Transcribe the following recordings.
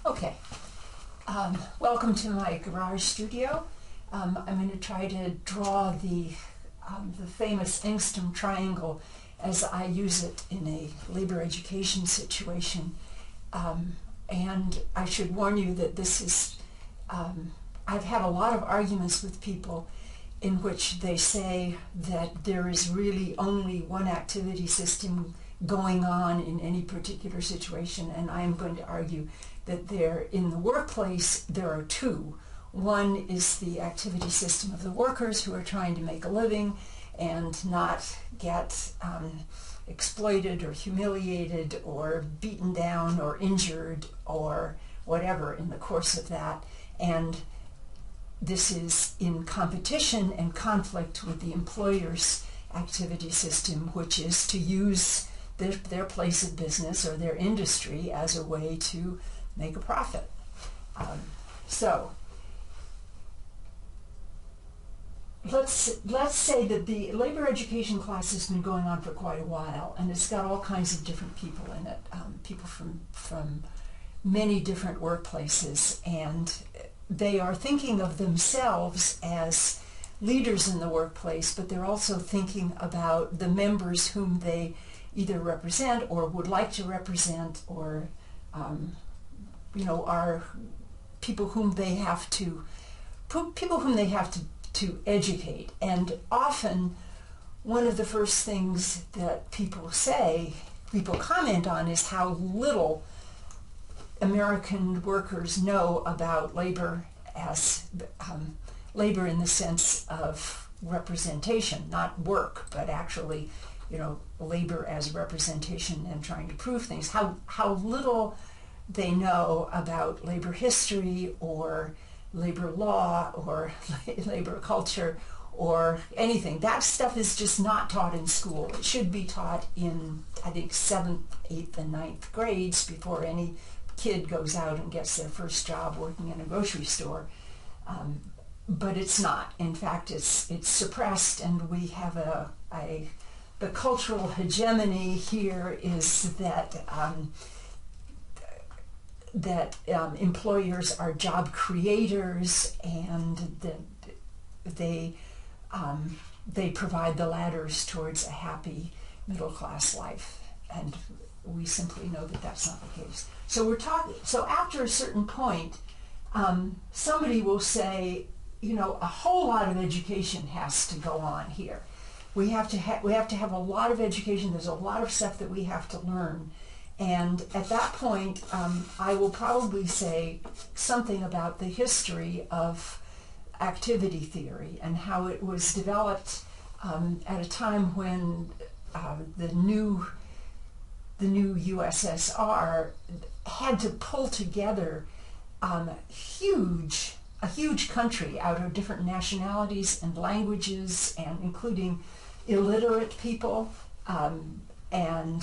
Okay, welcome to my garage studio. I'm going to try to draw the famous Engestrom triangle as I use it in a labor education situation. And I should warn you that this is, I've had a lot of arguments with people in which they say that there is really only one activity system going on in any particular situation, and I am going to argue that there, in the workplace, there are two. One is the activity system of the workers who are trying to make a living and not get exploited or humiliated or beaten down or injured or whatever in the course of that. And this is in competition and conflict with the employer's activity system, which is to use their place of business or their industry as a way to make a profit. So let's say that the labor education class has been going on for quite a while, and it's got all kinds of different people in it, people from many different workplaces, and they are thinking of themselves as leaders in the workplace, but they're also thinking about the members whom they either represent or would like to represent, or are people whom they have to educate. And often one of the first things that people comment on is how little American workers know about labor as labor in the sense of representation, not work, but actually, labor as representation and trying to prove things. How little they know about labor history or labor law or labor culture or anything. That stuff is just not taught in school. It should be taught in, I think, 7th, 8th, and 9th grades before any kid goes out and gets their first job working in a grocery store. But it's not. In fact, it's suppressed, and we have the cultural hegemony here is that employers are job creators, and that they provide the ladders towards a happy middle class life, and we simply know that that's not the case. So after a certain point, somebody will say, a whole lot of education has to go on here. We have to have a lot of education. There's a lot of stuff that we have to learn. And at that point, I will probably say something about the history of activity theory and how it was developed at a time when the new USSR had to pull together a huge country out of different nationalities and languages, and including illiterate people and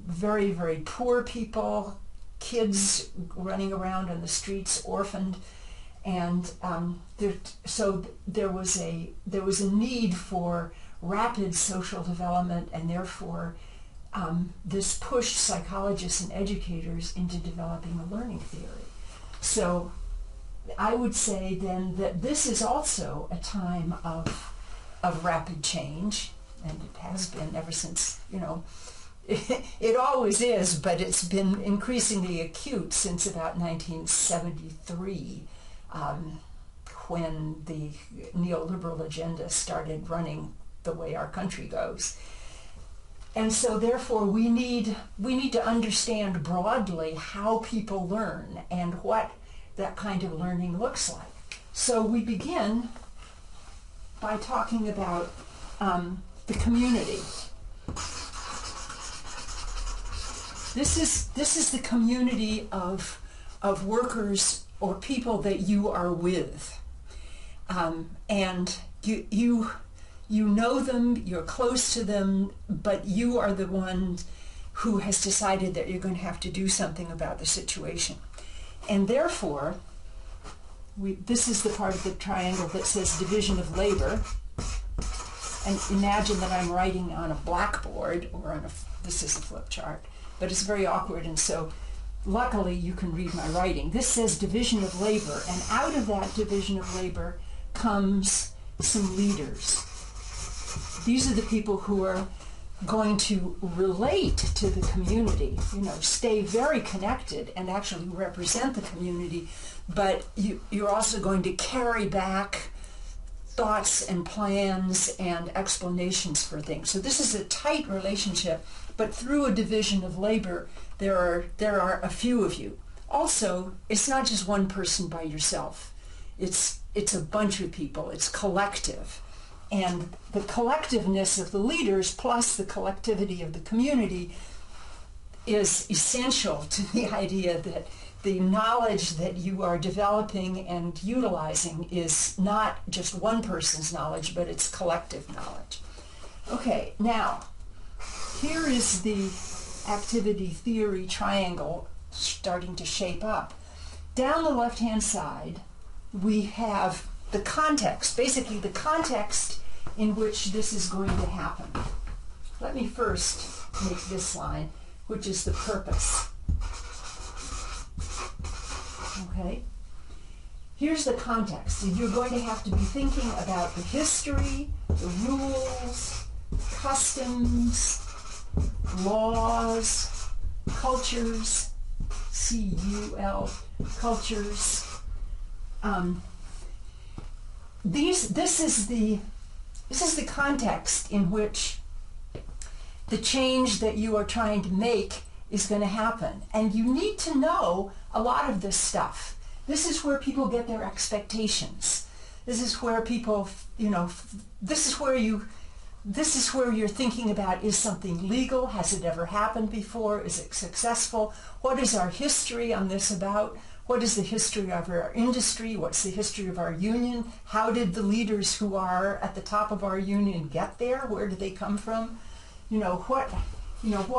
very, very poor people, kids running around on the streets, orphaned, and so there was a need for rapid social development, and therefore this pushed psychologists and educators into developing a learning theory. So I would say then that this is also a time of rapid change, and it has been ever since, it always is, but it's been increasingly acute since about 1973, when the neoliberal agenda started running the way our country goes. And so therefore we need to understand broadly how people learn and what that kind of learning looks like. So we begin by talking about the community. This is the community of workers or people that you are with, and you know them, you're close to them, but you are the one who has decided that you're going to have to do something about the situation. And therefore, this is the part of the triangle that says division of labor. And imagine that I'm writing on a blackboard or on this is a flip chart, but it's very awkward, and so luckily you can read my writing. This says division of labor, and out of that division of labor comes some leaders. These are the people who are going to relate to the community, stay very connected and actually represent the community, but you're also going to carry back thoughts and plans and explanations for things. So this is a tight relationship, but through a division of labor, there are a few of you. Also, it's not just one person by yourself. It's a bunch of people. It's collective. And the collectiveness of the leaders plus the collectivity of the community is essential to the idea that the knowledge that you are developing and utilizing is not just one person's knowledge, but it's collective knowledge. Okay, now, here is the activity theory triangle starting to shape up. Down the left-hand side, we have the context, basically the context in which this is going to happen. Let me first make this line, which is the purpose. Okay? Here's the context. You're going to have to be thinking about the history, the rules, customs, laws, cultures, C-U-L, cultures. This is the context in which the change that you are trying to make is going to happen. And you need to know a lot of this stuff. This is where people get their expectations. This is where people, this is where you're thinking about, is something legal? Has it ever happened before? Is it successful? What is our history on this about? What is the history of our industry? What's the history of our union? How did the leaders who are at the top of our union get there? Where do they come from? What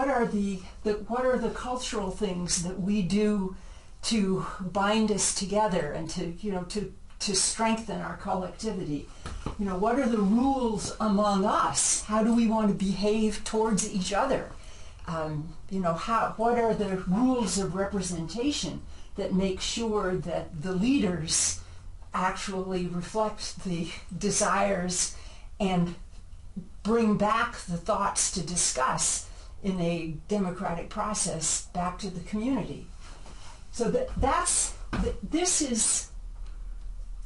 are the cultural things that we do to bind us together and to strengthen our collectivity? What are the rules among us? How do we want to behave towards each other? What are the rules of representation that make sure that the leaders actually reflect the desires and bring back the thoughts to discuss in a democratic process back to the community? So this is,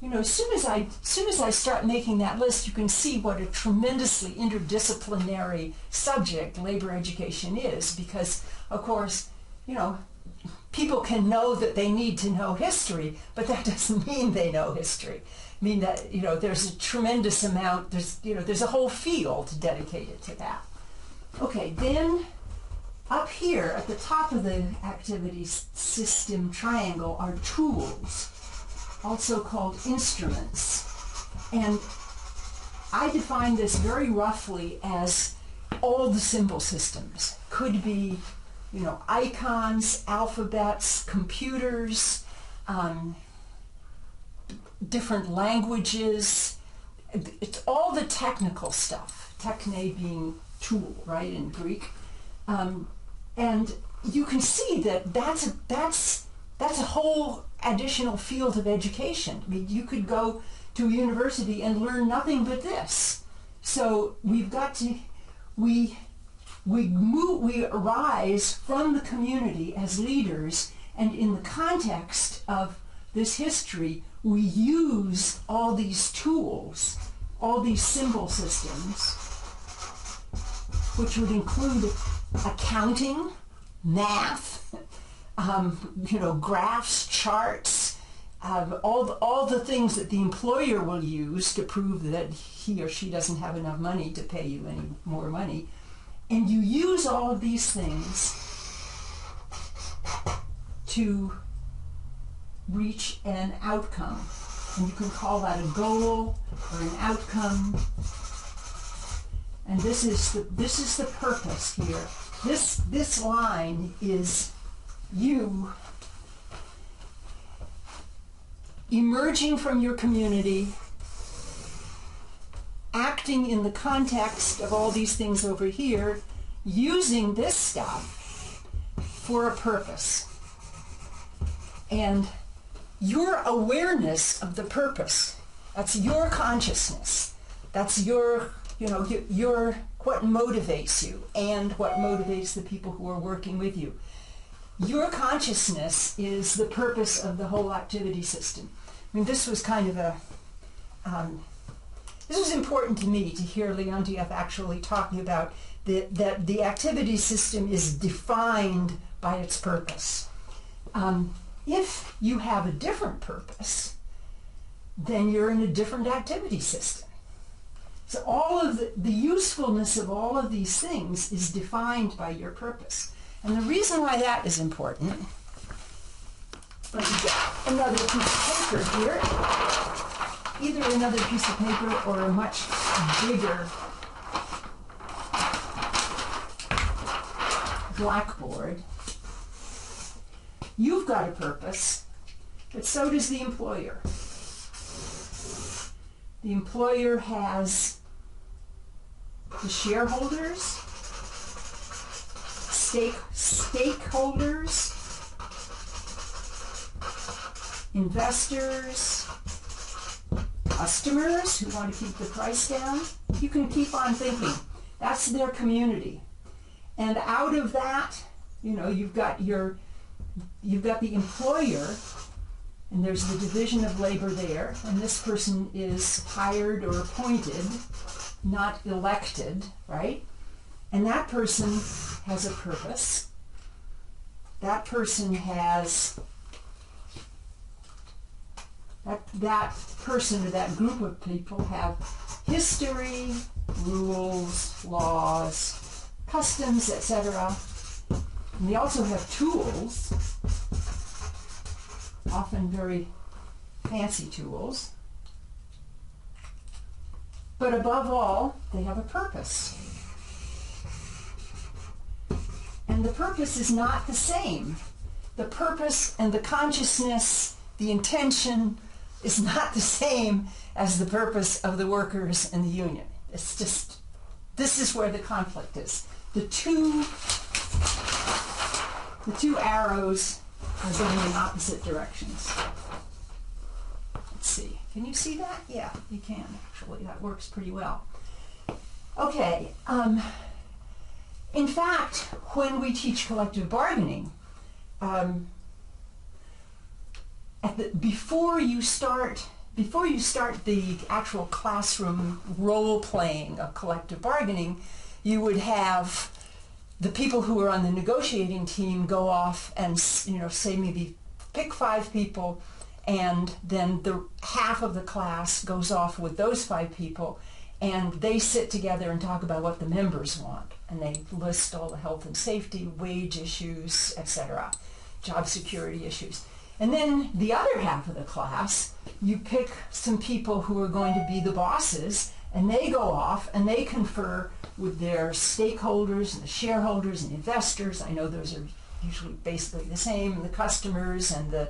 as soon as I start making that list, you can see what a tremendously interdisciplinary subject labor education is, because, of course, people can know that they need to know history, but that doesn't mean they know history. I mean that, there's a tremendous amount, there's a whole field dedicated to that. Okay, then up here at the top of the activity system triangle are tools, also called instruments. And I define this very roughly as all the symbol systems. Could be icons, alphabets, computers, different languages. It's all the technical stuff. Techne being tool, right, in Greek. And you can see that that's a whole additional field of education. I mean, you could go to a university and learn nothing but this. So we've got to, we arise from the community as leaders, and in the context of this history, we use all these tools, all these symbol systems, which would include accounting, math, graphs, charts, all the things that the employer will use to prove that he or she doesn't have enough money to pay you any more money. And you use all of these things to reach an outcome. And you can call that a goal or an outcome. And this is the purpose here. This line is you emerging from your community, acting in the context of all these things over here, using this stuff for a purpose. And your awareness of the purpose, that's your consciousness. That's your, your what motivates you and what motivates the people who are working with you. Your consciousness is the purpose of the whole activity system. I mean, this was kind of this was important to me to hear Leontiev actually talking about that the activity system is defined by its purpose. If you have a different purpose, then you're in a different activity system. So all of the usefulness of all of these things is defined by your purpose. And the reason why that is important, let me get another piece of paper here, either another piece of paper or a much bigger blackboard. You've got a purpose, but so does the employer. The employer has the shareholders, stakeholders, investors, customers who want to keep the price down. You can keep on thinking. That's their community. And out of that, you've got the employer, and there's the division of labor there, and this person is hired or appointed, not elected, right? And that person has a purpose. That person has, that person or that group of people have history, rules, laws, customs, etc. And they also have tools, often very fancy tools. But above all, they have a purpose. And the purpose is not the same. The purpose and the consciousness, the intention, is not the same as the purpose of the workers and the union. It's just, this is where the conflict is. The two arrows are going in opposite directions. Let's see. Can you see that? Yeah, you can, actually. That works pretty well. Okay. In fact, when we teach collective bargaining, before you start the actual classroom role-playing of collective bargaining, you would have the people who are on the negotiating team go off and, say maybe pick 5 people, and then the half of the class goes off with those 5 people, and they sit together and talk about what the members want, and they list all the health and safety, wage issues, etc., job security issues. And then the other half of the class, you pick some people who are going to be the bosses, and they go off and they confer with their stakeholders and the shareholders and investors. I know those are usually basically the same, and the customers and the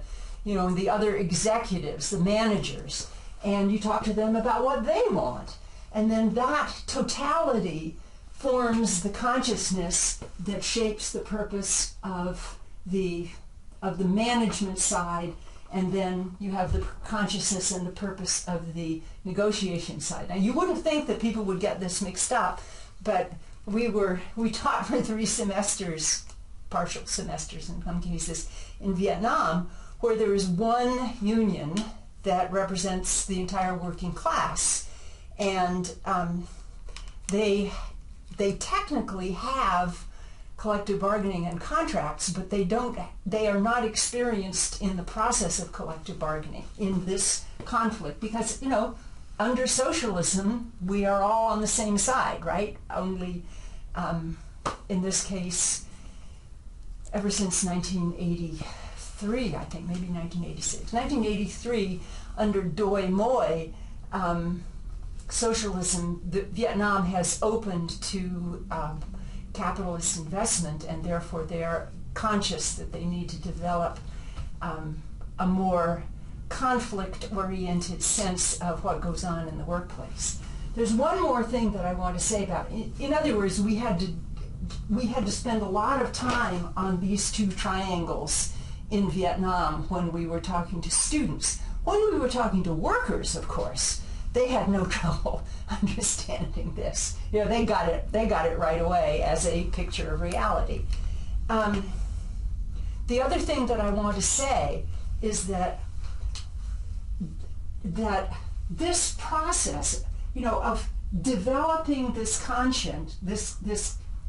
other executives, the managers, and you talk to them about what they want. And then that totality forms the consciousness that shapes the purpose of the management side, and then you have the consciousness and the purpose of the negotiation side. Now, you wouldn't think that people would get this mixed up, but we taught for 3 semesters, partial semesters in some cases, in Vietnam, where there is one union that represents the entire working class, and they technically have collective bargaining and contracts, but they are not experienced in the process of collective bargaining in this conflict, because under socialism we are all on the same side, right? Only in this case, ever since 1983, I think, maybe 1986. 1983, under Doi Moi, socialism, Vietnam has opened to capitalist investment, and therefore they are conscious that they need to develop a more conflict-oriented sense of what goes on in the workplace. There's one more thing that I want to say about it. In other words, we had to spend a lot of time on these 2 triangles in Vietnam when we were talking to students. When we were talking to workers, of course, they had no trouble understanding this. You know, they got it right away as a picture of reality. The other thing that I want to say is that this process, you know, of developing this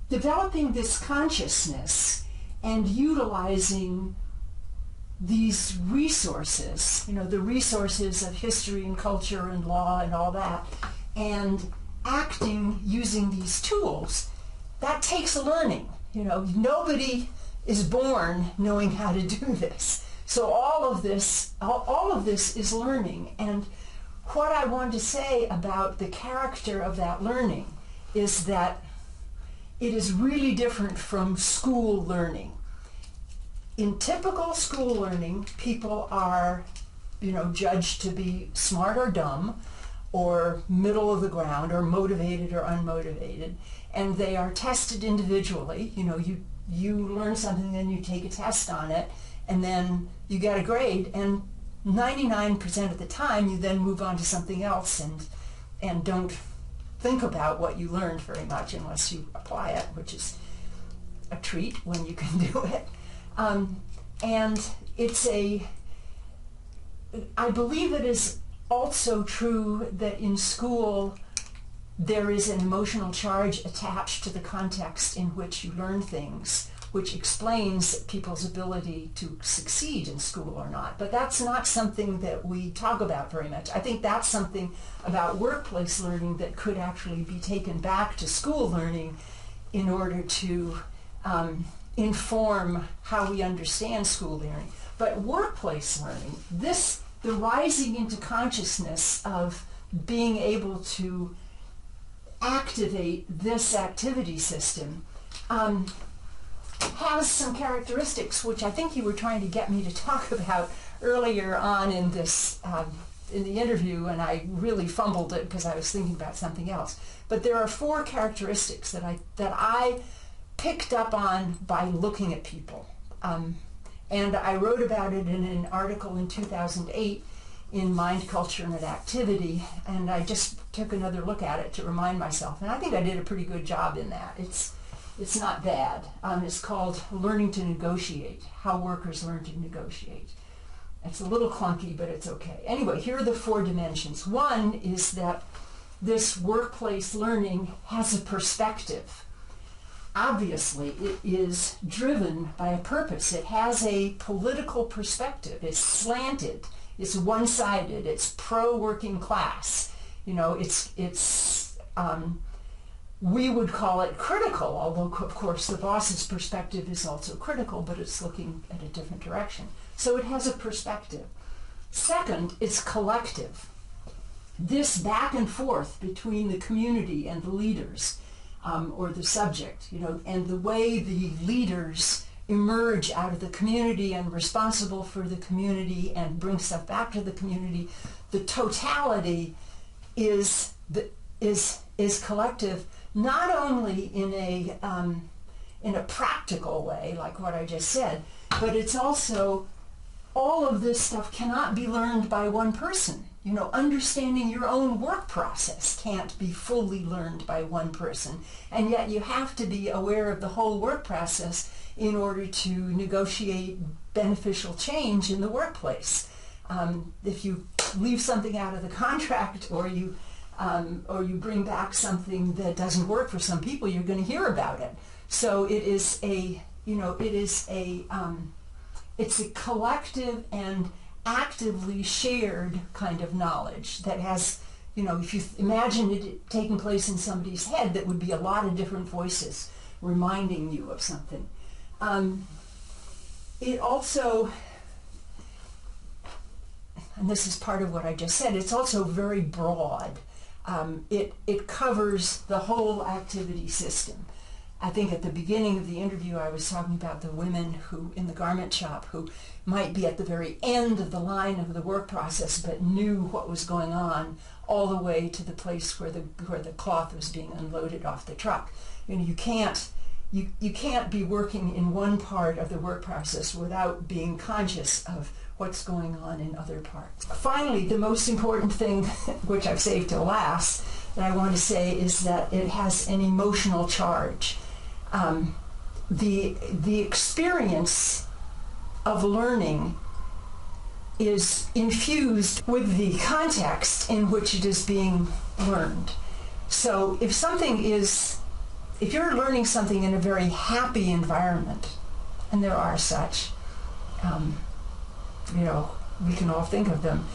developing this consciousness and utilizing these resources, you know, the resources of history and culture and law and all that, and acting using these tools, that takes learning. You know, nobody is born knowing how to do this. So all of this is learning. And what I want to say about the character of that learning is that it is really different from school learning. In typical school learning, people are, you know, judged to be smart or dumb, or middle of the ground, or motivated or unmotivated, and they are tested individually. You know, you learn something, then you take a test on it, and then you get a grade, and 99% of the time you then move on to something else and don't think about what you learned very much unless you apply it, which is a treat when you can do it. And I believe it is also true that in school there is an emotional charge attached to the context in which you learn things, which explains people's ability to succeed in school or not. But that's not something that we talk about very much. I think that's something about workplace learning that could actually be taken back to school learning in order to inform how we understand school learning. But workplace learning, the rising into consciousness of being able to activate this activity system has some characteristics which I think you were trying to get me to talk about earlier on in this in the interview, and I really fumbled it because I was thinking about something else. But there are 4 characteristics that I picked up on by looking at people. And I wrote about it in an article in 2008 in Mind, Culture, and Activity, and I just took another look at it to remind myself, and I think I did a pretty good job in that. It's not bad. It's called Learning to Negotiate, How Workers Learn to Negotiate. It's a little clunky, but it's okay. Anyway, here are the 4 dimensions. One is that this workplace learning has a perspective. Obviously, it is driven by a purpose. It has a political perspective. It's slanted. It's one-sided. It's pro-working class. You know, we would call it critical, although of course the boss's perspective is also critical, but it's looking at a different direction. So it has a perspective. Second, it's collective. This back and forth between the community and the leaders, or the subject, you know, and the way the leaders emerge out of the community and responsible for the community and bring stuff back to the community, the totality is collective, not only in a practical way, like what I just said, but it's also, all of this stuff cannot be learned by one person. You know, understanding your own work process can't be fully learned by one person, and yet you have to be aware of the whole work process in order to negotiate beneficial change in the workplace. If you leave something out of the contract, or you bring back something that doesn't work for some people, you're going to hear about it. So it is it's a collective and actively shared kind of knowledge that has, you know, if you imagine it taking place in somebody's head, that would be a lot of different voices reminding you of something. It also, and this is part of what I just said, it's also very broad. It covers the whole activity system. I think at the beginning of the interview I was talking about the women who, in the garment shop, who might be at the very end of the line of the work process but knew what was going on all the way to the place where the cloth was being unloaded off the truck. You know, you can't you can't be working in one part of the work process without being conscious of what's going on in other parts. Finally, the most important thing, which I've saved to last, that I want to say is that it has an emotional charge. The experience of learning is infused with the context in which it is being learned. So if you're learning something in a very happy environment, and there are such, we can all think of them,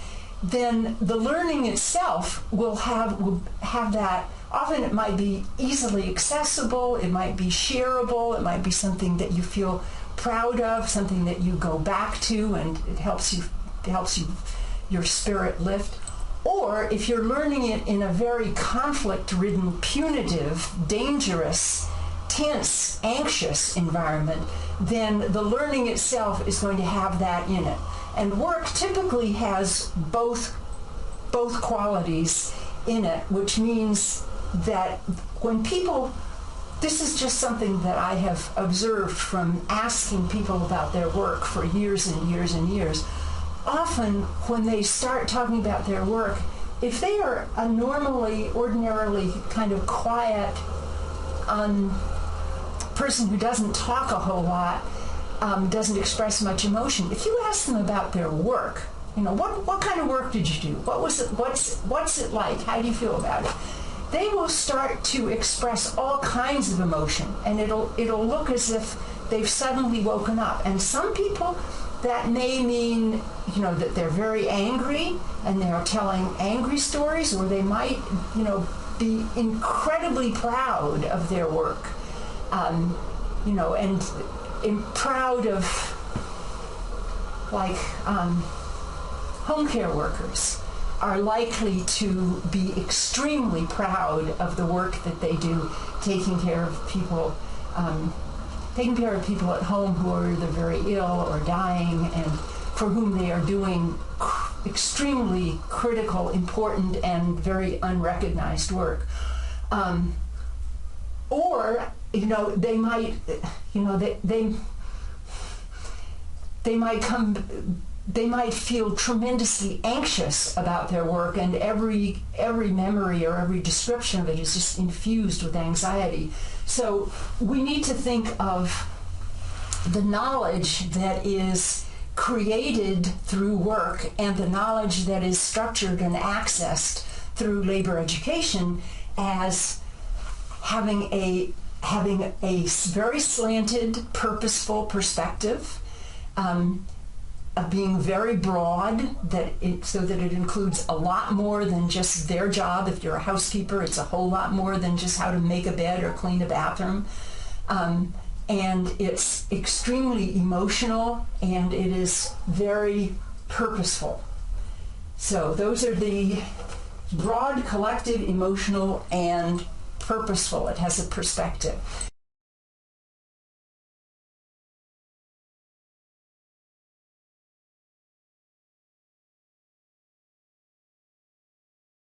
then the learning itself will have that. Often it might be easily accessible, it might be shareable, it might be something that you feel proud of, something that you go back to, and it helps your spirit lift. Or if you're learning it in a very conflict-ridden, punitive, dangerous, tense, anxious environment, then the learning itself is going to have that in it. And work typically has both qualities in it, which means that when people, this is just something that I have observed from asking people about their work for years and years and years. Often when they start talking about their work, if they are a ordinarily kind of quiet person who doesn't talk a whole lot, doesn't express much emotion, if you ask them about their work, what kind of work did you do? What was it? What's it like? How do you feel about it? They will start to express all kinds of emotion, and it'll look as if they've suddenly woken up. And some people, that may mean, that they're very angry and they're telling angry stories, or they might, be incredibly proud of their work, and proud of, like, home care workers are likely to be extremely proud of the work that they do, taking care of people at home who are either very ill or dying, and for whom they are doing extremely critical, important, and very unrecognized work. Or they might, they might feel tremendously anxious about their work, and every memory or every description of it is just infused with anxiety. So we need to think of the knowledge that is created through work and the knowledge that is structured and accessed through labor education as having a very slanted, purposeful perspective, of being very broad, so that it includes a lot more than just their job. If you're a housekeeper, it's a whole lot more than just how to make a bed or clean a bathroom. And it's extremely emotional, and it is very purposeful. So those are the broad, collective, emotional, and purposeful. It has a perspective.